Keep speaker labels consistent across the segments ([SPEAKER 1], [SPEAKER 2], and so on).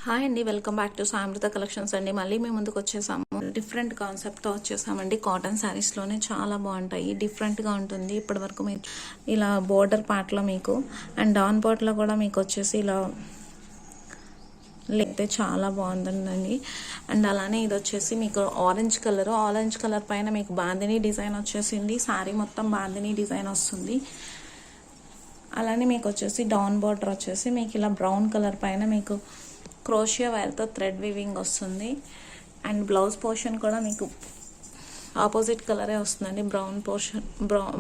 [SPEAKER 1] Hi అండి, welcome back to సామృత collections అండి. మళ్ళీ మేము ముందుకు వచ్చేసాము. డిఫరెంట్ కాన్సెప్ట్తో వచ్చేసామండి. కాటన్ శారీస్లోనే చాలా బాగుంటాయి, డిఫరెంట్గా ఉంటుంది. ఇప్పటి వరకు మీరు ఇలా బోర్డర్ పార్ట్లో మీకు అండ్ డాన్ పార్ట్లో కూడా మీకు వచ్చేసి ఇలా లేతే చాలా బాగుంటుందండి. అండ్ అలానే ఇది వచ్చేసి మీకు ఆరెంజ్ కలర్ పైన మీకు బాందినీ డిజైన్ వచ్చేసింది. శారీ మొత్తం బాందినీ డిజైన్ వస్తుంది. అలానే మీకు వచ్చేసి డౌన్ బార్డర్ వచ్చేసి మీకు ఇలా బ్రౌన్ కలర్ పైన మీకు క్రోషియా వైర్తో థ్రెడ్ వీవింగ్ వస్తుంది. అండ్ బ్లౌజ్ పోర్షన్ కూడా మీకు ఆపోజిట్ కలరే వస్తుందండి.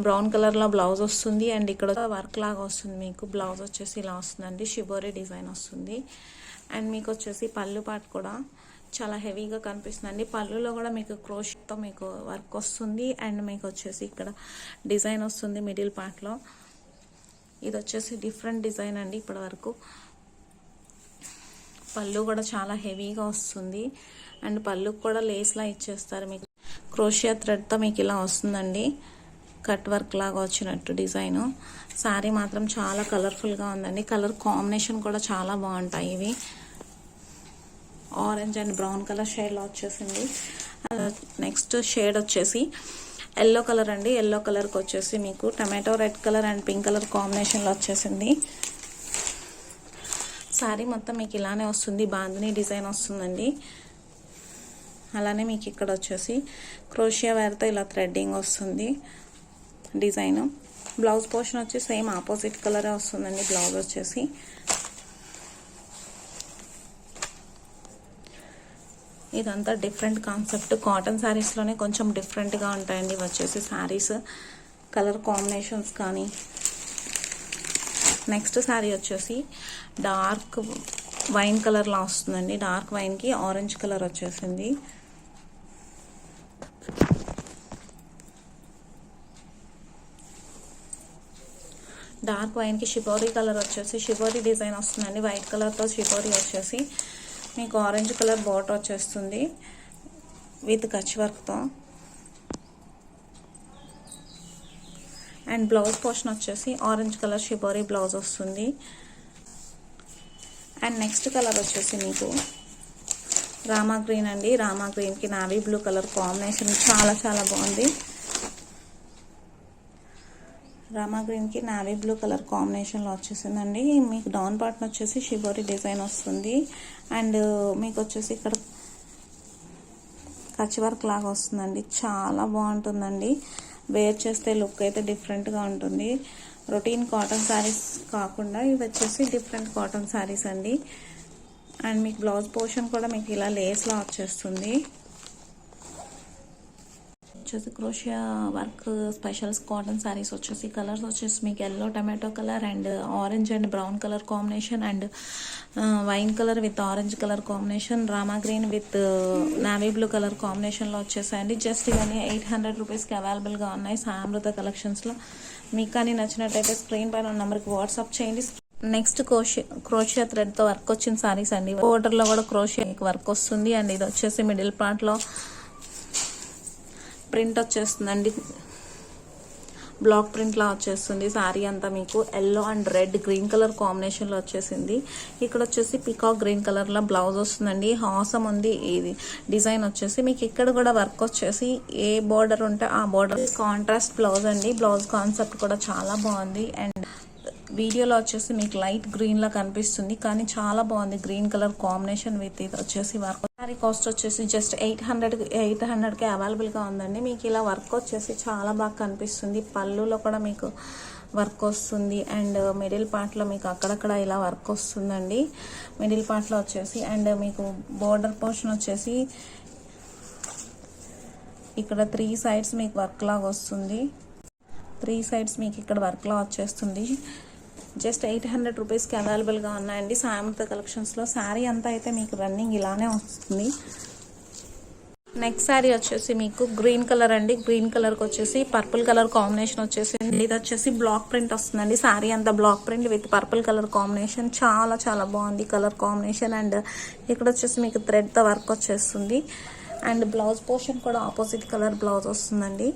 [SPEAKER 1] బ్రౌన్ కలర్లో బ్లౌజ్ వస్తుంది. అండ్ ఇక్కడ వర్క్ లాగా వస్తుంది. మీకు బ్లౌజ్ వచ్చేసి ఇలా వస్తుందండి, షిబోరీ డిజైన్ వస్తుంది. అండ్ మీకు వచ్చేసి పళ్ళు పార్ట్ కూడా చాలా హెవీగా కనిపిస్తుందండి. పళ్ళులో కూడా మీకు క్రోషియాతో మీకు వర్క్ వస్తుంది. అండ్ మీకు వచ్చేసి ఇక్కడ డిజైన్ వస్తుంది మిడిల్ పార్ట్లో. ఇది వచ్చేసి డిఫరెంట్ డిజైన్ అండి. ఇప్పటి వరకు పళ్ళు కూడా చాలా హెవీగా వస్తుంది. అండ్ పళ్ళుకు కూడా లేస్లా ఇచ్చేస్తారు. మీకు క్రోషియా థ్రెడ్తో మీకు ఇలా వస్తుందండి, కట్ వర్క్ లాగా వచ్చినట్టు డిజైను. శారీ మాత్రం చాలా కలర్ఫుల్గా ఉందండి. కలర్ కాంబినేషన్ కూడా చాలా బాగుంటాయి. ఇవి ఆరెంజ్ అండ్ బ్రౌన్ కలర్ షేడ్లో వచ్చేసింది. నెక్స్ట్ షేడ్ వచ్చేసి ఎల్లో కలర్ అండి. ఎల్లో కలర్కి వచ్చేసి మీకు tomato red colour and pink colour కాంబినేషన్లో వచ్చేసింది. శారీ మొత్తం మీకు ఇలానే వస్తుంది, బాందినీ డిజైన్ వస్తుందండి. అలానే మీకు ఇక్కడ వచ్చేసి క్రోషియా వైర్తో ఇలా థ్రెడ్డింగ్ వస్తుంది డిజైన్. బ్లౌజ్ పోర్షన్ వచ్చి సేమ్ ఆపోజిట్ కలరే వస్తుందండి. బ్లౌజ్ వచ్చేసి ఇదంతా డిఫరెంట్ కాన్సెప్ట్. కాటన్ శారీస్లోనే కొంచెం డిఫరెంట్గా ఉంటాయండి వచ్చేసి శారీస్ కలర్ కాంబినేషన్స్ కానీ. నెక్స్ట్ శారీ వచ్చేసి డార్క్ వైన్ కలర్లా వస్తుందండి. డార్క్ వైన్కి ఆరెంజ్ కలర్ వచ్చేసింది. డార్క్ వైన్కి షిబోరీ కలర్ వచ్చేసి షిబోరీ డిజైన్ వస్తుందండి. వైట్ కలర్తో షిబోరీ వచ్చేసి మీకు ఆరెంజ్ కలర్ బార్డర్ వచ్చేస్తుంది విత్ కచ్ వర్క్తో. అండ్ బ్లౌజ్ పోర్షన్ వచ్చేసి ఆరెంజ్ కలర్ షిబోరీ బ్లౌజ్ వస్తుంది. అండ్ నెక్స్ట్ కలర్ వచ్చేసి మీకు రామా గ్రీన్ అండి. రామా గ్రీన్కి నావీ బ్లూ కలర్ కాంబినేషన్ చాలా చాలా బాగుంది. రామా గ్రీన్కి నావీ బ్లూ కలర్ కాంబినేషన్లో వచ్చేసిందండి. మీకు డౌన్ పార్ట్ని వచ్చేసి షిబోరీ డిజైన్ వస్తుంది. అండ్ మీకు వచ్చేసి ఇక్కడ కచ్ వర్క్ లాగా వస్తుందండి. చాలా బాగుంటుందండి. వేర్ చేస్తే లుక్ అయితే డిఫరెంట్గా ఉంటుంది. రొటీన్ కాటన్ శారీస్ కాకుండా ఇవి వచ్చేసి డిఫరెంట్ కాటన్ శారీస్ అండి. అండ్ మీకు బ్లౌజ్ పోర్షన్ కూడా మీకు ఇలా లేస్లా వచ్చేస్తుంది. వచ్చేసి క్రోషియా వర్క్ స్పెషల్స్ కాటన్ శారీస్ వచ్చేసి కలర్స్ వచ్చేసి మీకు yellow tomato colour and orange and brown colour combination and wine colour with orange colour combination, Rama green with navy blue colour కాంబినేషన్లో వచ్చేసాయండి. జస్ట్ ఇవన్నీ 800 రూపీస్కి అవైలబుల్గా ఉన్నాయి సామృత కలెక్షన్స్లో. మీకు కానీ నచ్చినట్టయితే స్క్రీన్ పైన నెంబర్కి వాట్సాప్ చేయండి. నెక్స్ట్ క్రోషియా థ్రెడ్తో వర్క్ వచ్చిన శారీస్ అండి. బోర్డర్లో కూడా క్రోషియా వర్క్ వస్తుంది. అండ్ ఇది వచ్చేసి మిడిల్ పార్ట్లో ప్రింట్ వచ్చేస్తుందండి, బ్లాక్ ప్రింట్లా వచ్చేస్తుంది. శారీ అంతా మీకు yellow and red green colour కాంబినేషన్లో వచ్చేసింది. ఇక్కడ వచ్చేసి పికాక్ గ్రీన్ కలర్లో బ్లౌజ్ వస్తుందండి. హాసం ఉంది. ఇది డిజైన్ వచ్చేసి మీకు ఇక్కడ కూడా వర్క్ వచ్చేసి ఏ బోర్డర్ ఉంటే ఆ బోర్డర్ కాంట్రాస్ట్ బ్లౌజ్ అండి. బ్లౌజ్ కాన్సెప్ట్ కూడా చాలా బాగుంది. అండ్ వీడియోలో వచ్చేసి మీకు లైట్ గ్రీన్లా కనిపిస్తుంది కానీ చాలా బాగుంది. గ్రీన్ కలర్ కాంబినేషన్ విత్ ఇది వచ్చేసి వర్క్. శారీ కాస్ట్ వచ్చేసి జస్ట్ 800కి అవైలబుల్గా ఉందండి. మీకు ఇలా వర్క్ వచ్చేసి చాలా బాగా కనిపిస్తుంది. పళ్ళులో కూడా మీకు వర్క్ వస్తుంది. అండ్ మిడిల్ పార్ట్లో మీకు అక్కడక్కడ ఇలా వర్క్ వస్తుందండి మిడిల్ పార్ట్లో వచ్చేసి. అండ్ మీకు బోర్డర్ పోర్షన్ వచ్చేసి ఇక్కడ 3 సైడ్స్ మీకు వర్క్ లాగా వస్తుంది. 3 సైడ్స్ మీకు ఇక్కడ వర్క్ లా వచ్చేస్తుంది. జస్ట్ 800 రూపీస్కి అవైలబుల్గా ఉన్నాయండి సామృత కలెక్షన్స్లో. శారీ అంతా అయితే మీకు రన్నింగ్ ఇలానే వస్తుంది. నెక్స్ట్ శారీ వచ్చేసి మీకు గ్రీన్ కలర్ అండి. గ్రీన్ కలర్కి వచ్చేసి పర్పుల్ కలర్ కాంబినేషన్ వచ్చేసింది. ఇది వచ్చేసి బ్లాక్ ప్రింట్ వస్తుందండి. శారీ అంతా black print with purple colour combination చాలా చాలా బాగుంది కలర్ కాంబినేషన్. అండ్ ఇక్కడ వచ్చేసి మీకు థ్రెడ్తో వర్క్ వచ్చేస్తుంది. అండ్ బ్లౌజ్ పోర్షన్ కూడా ఆపోజిట్ కలర్ బ్లౌజ్ వస్తుందండి.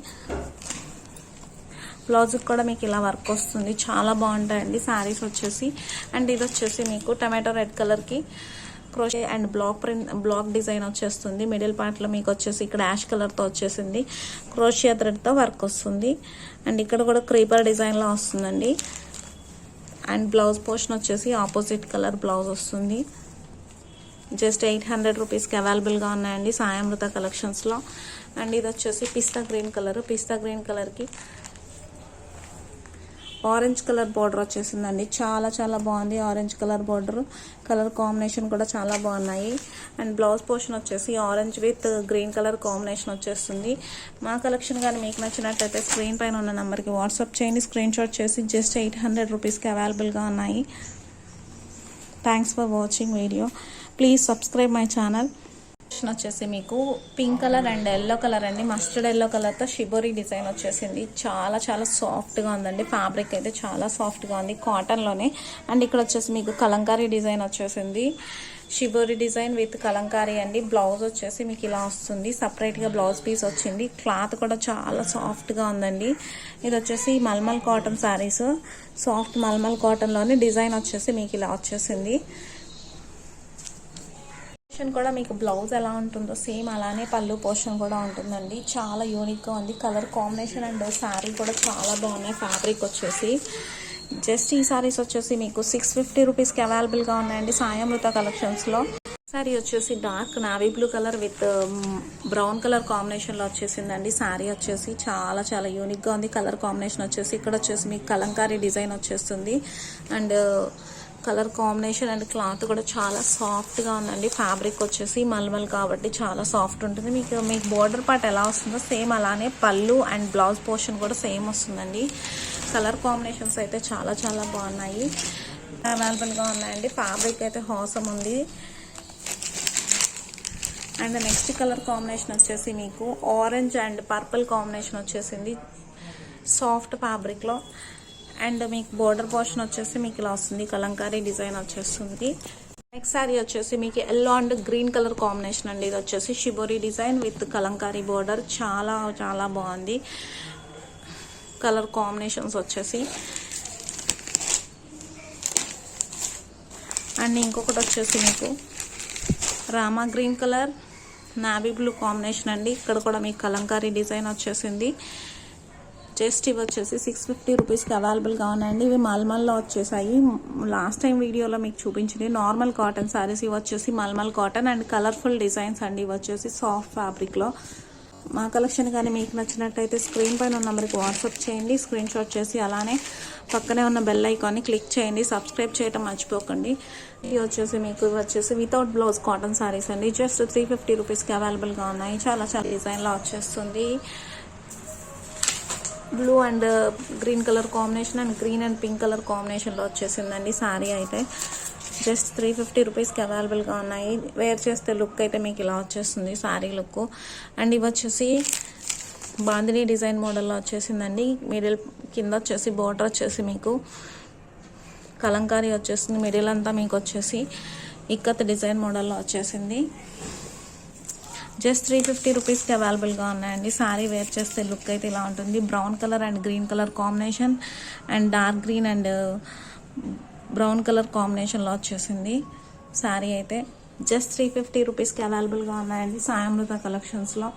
[SPEAKER 1] బ్లౌజ్కి కూడా మీకు ఇలా వర్క్ వస్తుంది. చాలా బాగుంటాయండి శారీస్ వచ్చేసి. అండ్ ఇది వచ్చేసి మీకు టమాటో రెడ్ కలర్కి క్రోషే అండ్ బ్లాక్ డిజైన్ వచ్చేస్తుంది. మిడిల్ పార్ట్లో మీకు వచ్చేసి ఇక్కడ యాష్ కలర్తో వచ్చేసింది. క్రోషియా థ్రెడ్తో వర్క్ వస్తుంది. అండ్ ఇక్కడ కూడా క్రీపర్ డిజైన్లో వస్తుందండి. అండ్ బ్లౌజ్ పోర్షన్ వచ్చేసి ఆపోజిట్ కలర్ బ్లౌజ్ వస్తుంది. జస్ట్ 800 రూపీస్కి అవైలబుల్గా ఉన్నాయండి సాయామృత కలెక్షన్స్లో. అండ్ ఇది వచ్చేసి పిస్తా గ్రీన్ కలర్. పిస్తా గ్రీన్ కలర్కి ఆరెంజ్ కలర్ బార్డర్ వచ్చేసిందండి. చాలా చాలా బాగుంది orange colour border. Colour combination కూడా చాలా బాగున్నాయి. అండ్ బ్లౌజ్ పోర్షన్ వచ్చేసి orange with green colour combination వచ్చేస్తుంది. మా కలెక్షన్ కానీ మీకు నచ్చినట్టయితే స్క్రీన్ పైన ఉన్న నెంబర్కి వాట్సాప్ చేయండి. స్క్రీన్ షాట్ చేసి జస్ట్ 800 రూపీస్కి అవైలబుల్గా ఉన్నాయి. Thanks for watching video. Please subscribe my channel. వచ్చేసి మీకు pink colour and yellow colour అండి. మస్టర్డ్ ఎల్లో కలర్తో షిబోరి డిజైన్ వచ్చేసింది. చాలా చాలా సాఫ్ట్గా ఉందండి. ఫ్యాబ్రిక్ అయితే చాలా సాఫ్ట్గా ఉంది కాటన్లోనే. అండ్ ఇక్కడ వచ్చేసి మీకు కలంకారీ డిజైన్ వచ్చేసింది. షిబోరి డిజైన్ విత్ కలంకారీ అండి. బ్లౌజ్ వచ్చేసి మీకు ఇలా వస్తుంది. సపరేట్గా బ్లౌజ్ పీస్ వచ్చింది. క్లాత్ కూడా చాలా సాఫ్ట్గా ఉందండి. ఇది వచ్చేసి మల్మల్ కాటన్ శారీస్. సాఫ్ట్ మల్మల్ కాటన్లోనే డిజైన్ వచ్చేసి మీకు ఇలా వచ్చేసింది. కూడా మీకు బ్లౌజ్ ఎలా ఉంటుందో సేమ్ అలానే పళ్ళు పోర్షన్ కూడా ఉంటుందండి. చాలా యూనిక్గా ఉంది. కలర్ కాంబినేషన్ అండ్ శారీ కూడా చాలా బాగున్నాయి. ఫ్యాబ్రిక్ వచ్చేసి జస్ట్ ఈ సారీస్ వచ్చేసి మీకు 650 రూపీస్కి అవైలబుల్గా ఉన్నాయండి సాయామృత కలెక్షన్స్లో. శారీ వచ్చేసి dark navy blue colour with brown colour కాంబినేషన్లో వచ్చేసిందండి. శారీ వచ్చేసి చాలా చాలా యూనిక్గా ఉంది. కలర్ కాంబినేషన్ వచ్చేసి ఇక్కడ వచ్చేసి మీకు కలంకారీ డిజైన్ వచ్చేస్తుంది. And colour combination and cloth కూడా చాలా సాఫ్ట్గా ఉందండి. ఫ్యాబ్రిక్ వచ్చేసి మల్మల్ కాబట్టి చాలా సాఫ్ట్ ఉంటుంది. మీకు బోర్డర్ పార్ట్ ఎలా వస్తుందో సేమ్ అలానే పళ్ళు అండ్ బ్లౌజ్ పోర్షన్ కూడా సేమ్ వస్తుందండి. కలర్ కాంబినేషన్స్ అయితే చాలా చాలా బాగున్నాయి. అవైలబుల్గా ఉన్నాయండి. ఫ్యాబ్రిక్ అయితే హాసమ్ ఉంది. అండ్ నెక్స్ట్ కలర్ కాంబినేషన్ వచ్చేసి మీకు ఆరెంజ్ అండ్ పర్పుల్ కాంబినేషన్ వచ్చేసింది సాఫ్ట్ ఫ్యాబ్రిక్లో. అండ్ మీకు బోర్డర్ పోర్షన్ వచ్చేసి మీకు ఇలా వస్తుంది. కలంకారీ డిజైన్ వచ్చేస్తుంది. నెక్స్ట్ శారీ వచ్చేసి మీకు yellow and green colour combination అండి. ఇది వచ్చేసి shibori design with Kalamkari border. చాలా చాలా బాగుంది కలర్ కాంబినేషన్స్ వచ్చేసి. అండ్ ఇంకొకటి వచ్చేసి మీకు Rama green colour navy blue combination అండి. ఇక్కడ కూడా మీకు కలంకారీ డిజైన్ వచ్చేసింది. జస్ట్ ఇవి వచ్చేసి 650 రూపీస్కి అవైలబుల్గా ఉన్నాయండి. ఇవి మల్మల్లో వచ్చేసాయి. లాస్ట్ టైం వీడియోలో మీకు చూపించింది నార్మల్ కాటన్ శారీస్. ఇవి వచ్చేసి mulmul cotton and colourful designs అండి. ఇవి వచ్చేసి సాఫ్ట్ ఫ్యాబ్రిక్లో. మా కలెక్షన్ కానీ మీకు నచ్చినట్టయితే స్క్రీన్ పైన ఉన్న నెంబర్కి వాట్సాప్ చేయండి. స్క్రీన్ షాట్ చేసి అలానే పక్కనే ఉన్న బెల్ ఐకాన్ని క్లిక్ చేయండి. సబ్స్క్రైబ్ చేయడం మర్చిపోకండి. ఇది వచ్చేసి మీకు వచ్చేసి వితౌట్ బ్లౌజ్ కాటన్ శారీస్ అండి. జస్ట్ 350 రూపీస్కి అవైలబుల్గా ఉన్నాయి. చాలా చాలా డిజైన్లో వచ్చేస్తుంది. Blue and green colour combination and green and pink colour కాంబినేషన్లో వచ్చేసిందండి శారీ అయితే. జస్ట్ 350 రూపీస్కి అవైలబుల్గా ఉన్నాయి. వేర్ చేస్తే లుక్ అయితే మీకు ఇలా వచ్చేస్తుంది శారీ లుక్. అండ్ ఇవి వచ్చేసి బాందినీ డిజైన్ మోడల్లో వచ్చేసిందండి. మిడిల్ కింద వచ్చేసి బోర్డర్ వచ్చేసి మీకు కలంకారీ వచ్చేసింది. మిడిల్ అంతా మీకు వచ్చేసి ఇక్కత్ డిజైన్ మోడల్లో వచ్చేసింది. జస్ట్ 350 రూపీస్కి అవైలబుల్గా ఉన్నాయండి. శారీ వేర్ చేస్తే లుక్ అయితే ఇలా ఉంటుంది. Brown colour and green colour combination and dark green and brown colour కాంబినేషన్లో వచ్చేసింది శారీ అయితే. జస్ట్ 350 రూపీస్కి అవైలబుల్గా ఉన్నాయండి సాయామృత కలెక్షన్స్లో.